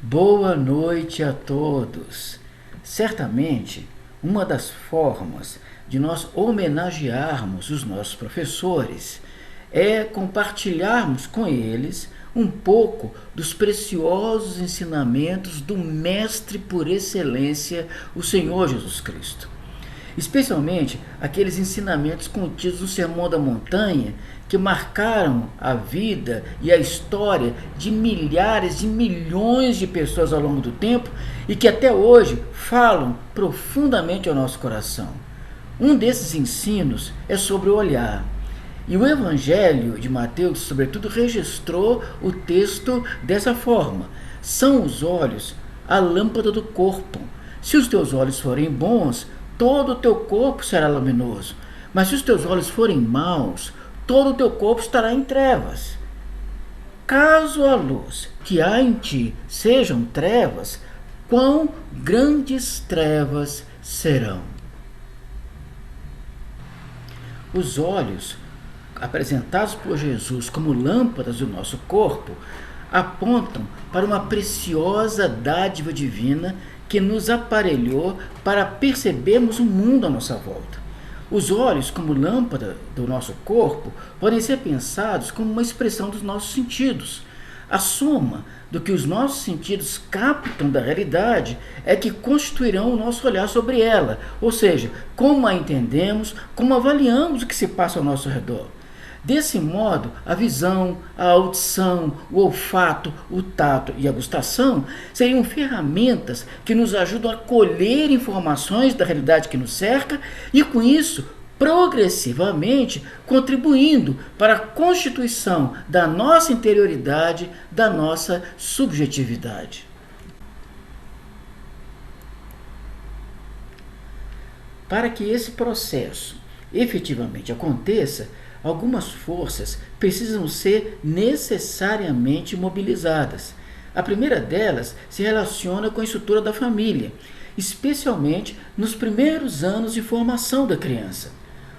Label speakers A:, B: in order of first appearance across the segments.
A: Boa noite a todos. Certamente, uma das formas de nós homenagearmos os nossos professores é compartilharmos com eles um pouco dos preciosos ensinamentos do Mestre por excelência, o Senhor Jesus Cristo. Especialmente aqueles ensinamentos contidos no Sermão da Montanha que marcaram a vida e a história de milhares, de milhões de pessoas ao longo do tempo e que até hoje falam profundamente ao nosso coração. Um desses ensinos é sobre o olhar. E o Evangelho de Mateus, sobretudo, registrou o texto dessa forma: são os olhos a lâmpada do corpo. Se os teus olhos forem bons, todo o teu corpo será luminoso. Mas se os teus olhos forem maus, todo o teu corpo estará em trevas. Caso a luz que há em ti sejam trevas, quão grandes trevas serão. Os olhos, apresentados por Jesus como lâmpadas do nosso corpo, apontam para uma preciosa dádiva divina que nos aparelhou para percebermos o mundo à nossa volta. Os olhos, como lâmpada do nosso corpo, podem ser pensados como uma expressão dos nossos sentidos. A soma do que os nossos sentidos captam da realidade é que constituirão o nosso olhar sobre ela, ou seja, como a entendemos, como avaliamos o que se passa ao nosso redor. Desse modo, a visão, a audição, o olfato, o tato e a gustação seriam ferramentas que nos ajudam a colher informações da realidade que nos cerca e, com isso, progressivamente contribuindo para a constituição da nossa interioridade, da nossa subjetividade. Para que esse processo efetivamente aconteça, algumas forças precisam ser necessariamente mobilizadas. A primeira delas se relaciona com a estrutura da família, especialmente nos primeiros anos de formação da criança.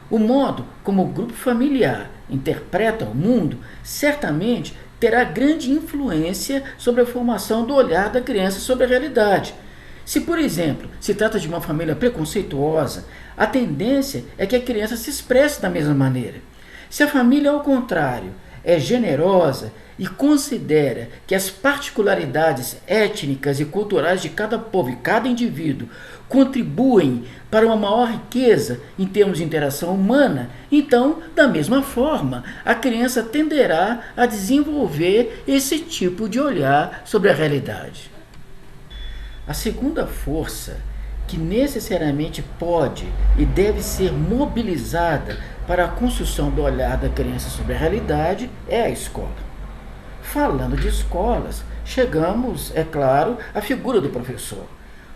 A: O modo como o grupo familiar interpreta o mundo certamente terá grande influência sobre a formação do olhar da criança sobre a realidade. Se, por exemplo, se trata de uma família preconceituosa, a tendência é que a criança se expresse da mesma maneira. Se a família, ao contrário, é generosa e considera que as particularidades étnicas e culturais de cada povo e cada indivíduo contribuem para uma maior riqueza em termos de interação humana, então, da mesma forma, a criança tenderá a desenvolver esse tipo de olhar sobre a realidade. A segunda força que necessariamente pode e deve ser mobilizada para a construção do olhar da criança sobre a realidade é a escola. Falando de escolas, chegamos, é claro, à figura do professor.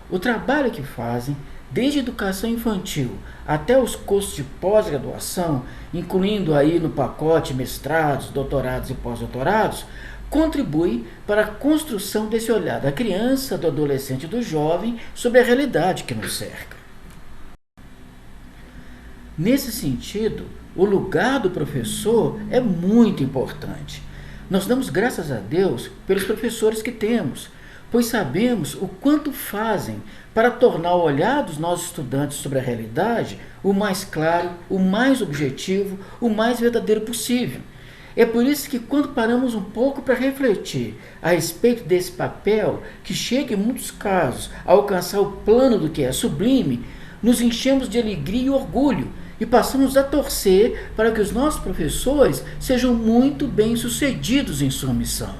A: O trabalho que fazem, desde a educação infantil até os cursos de pós-graduação, incluindo aí no pacote mestrados, doutorados e pós-doutorados, contribui para a construção desse olhar da criança, do adolescente e do jovem sobre a realidade que nos cerca. Nesse sentido, o lugar do professor é muito importante. Nós damos graças a Deus pelos professores que temos, pois sabemos o quanto fazem para tornar o olhar dos nossos estudantes sobre a realidade o mais claro, o mais objetivo, o mais verdadeiro possível. É por isso que, quando paramos um pouco para refletir a respeito desse papel, que chega em muitos casos a alcançar o plano do que é sublime, nos enchemos de alegria e orgulho e passamos a torcer para que os nossos professores sejam muito bem-sucedidos em sua missão.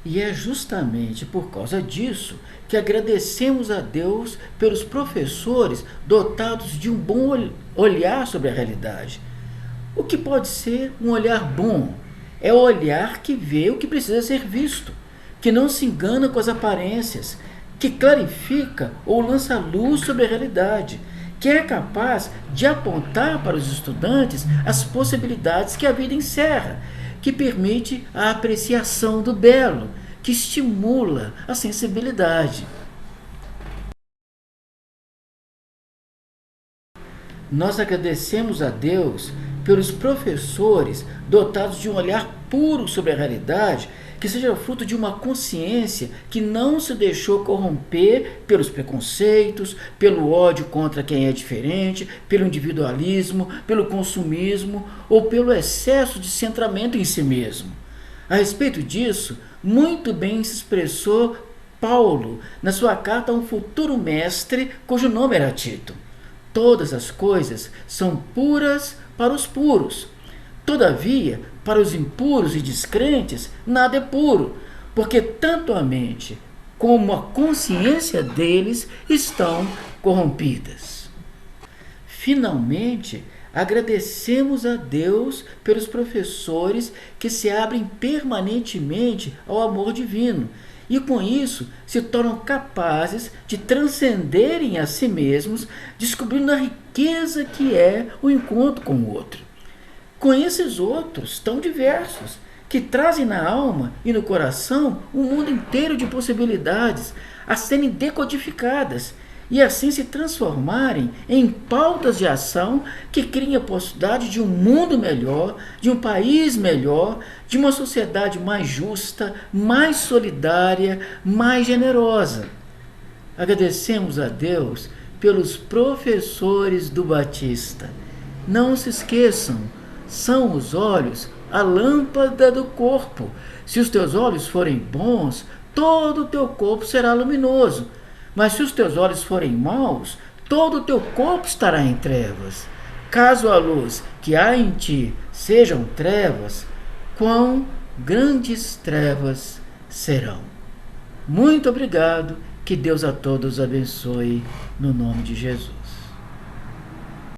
A: E é justamente por causa disso que agradecemos a Deus pelos professores dotados de um bom olhar sobre a realidade. O que pode ser um olhar bom? É o olhar que vê o que precisa ser visto, que não se engana com as aparências, que clarifica ou lança luz sobre a realidade, que é capaz de apontar para os estudantes as possibilidades que a vida encerra, que permite a apreciação do belo, que estimula a sensibilidade. Nós agradecemos a Deus pelos professores dotados de um olhar puro sobre a realidade, que seja fruto de uma consciência que não se deixou corromper pelos preconceitos, pelo ódio contra quem é diferente, pelo individualismo, pelo consumismo ou pelo excesso de centramento em si mesmo. A respeito disso, muito bem se expressou Paulo na sua carta a um futuro mestre cujo nome era Tito. Todas as coisas são puras para os puros. Todavia, para os impuros e descrentes, nada é puro, porque tanto a mente como a consciência deles estão corrompidas. Finalmente, agradecemos a Deus pelos professores que se abrem permanentemente ao amor divino e, com isso, se tornam capazes de transcenderem a si mesmos, descobrindo a riqueza que é o encontro com o outro. Com esses outros tão diversos, que trazem na alma e no coração um mundo inteiro de possibilidades a serem decodificadas e assim se transformarem em pautas de ação que criem a possibilidade de um mundo melhor, de um país melhor, de uma sociedade mais justa, mais solidária, mais generosa. Agradecemos a Deus pelos professores do Batista. Não se esqueçam, são os olhos a lâmpada do corpo. Se os teus olhos forem bons, todo o teu corpo será luminoso. Mas se os teus olhos forem maus, todo o teu corpo estará em trevas. Caso a luz que há em ti sejam trevas, quão grandes trevas serão. Muito obrigado, que Deus a todos abençoe, no nome de Jesus.